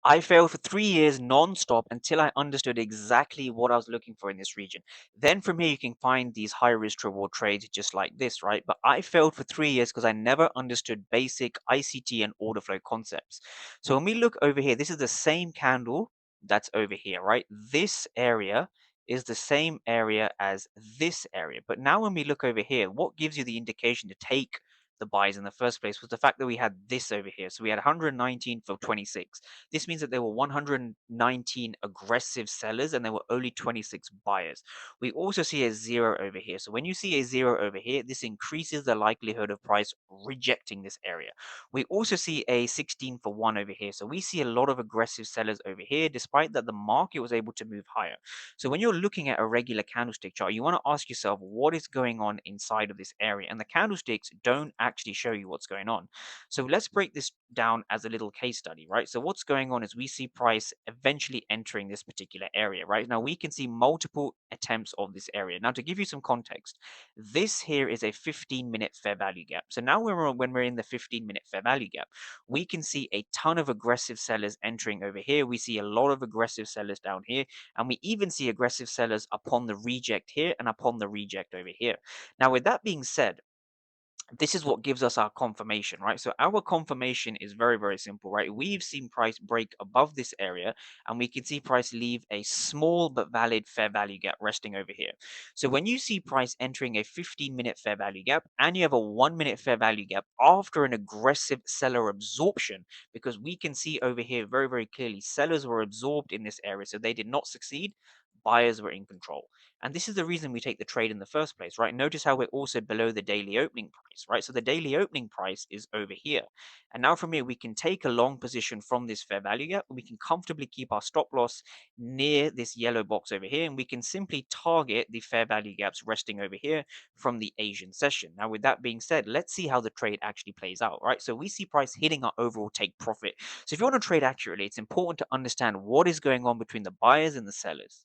I failed for 3 years non-stop until I understood exactly what I was looking for in this region. Then from here, you can find these high risk reward trades just like this, right? But I failed for 3 years because I never understood basic ICT and order flow concepts. So when we look over here, this is the same candle that's over here, right? This area is the same area as this area. But now when we look over here, what gives you the indication to take the buys in the first place was the fact that we had this over here. So we had 119 for 26. This means that there were 119 aggressive sellers and there were only 26 buyers. We also see a zero over here. So when you see a zero over here, this increases the likelihood of price rejecting this area. We also see a 16 for 1 over here. So we see a lot of aggressive sellers over here, despite that the market was able to move higher. So when you're looking at a regular candlestick chart, you want to ask yourself what is going on inside of this area. And the candlesticks don't actually show you what's going on. So let's break this down as a little case study, right? So what's going on is we see price eventually entering this particular area, right? Now we can see multiple attempts of this area. Now to give you some context, this here is a 15-minute fair value gap. So now when we're in the 15-minute fair value gap, we can see a ton of aggressive sellers entering over here. We see a lot of aggressive sellers down here, and we even see aggressive sellers upon the reject here and upon the reject over here. Now with that being said, this is what gives us our confirmation, right? So our confirmation is very, very simple, right? We've seen price break above this area and we can see price leave a small but valid fair value gap resting over here. So when you see price entering a 15-minute fair value gap and you have a 1-minute fair value gap after an aggressive seller absorption, because we can see over here very, very clearly sellers were absorbed in this area, so they did not succeed. Buyers were in control. And this is the reason we take the trade in the first place, right? Notice how we're also below the daily opening price, right? So the daily opening price is over here. And now from here, we can take a long position from this fair value gap. We can comfortably keep our stop loss near this yellow box over here. And we can simply target the fair value gaps resting over here from the Asian session. Now, with that being said, let's see how the trade actually plays out, right? So we see price hitting our overall take profit. So if you want to trade accurately, it's important to understand what is going on between the buyers and the sellers.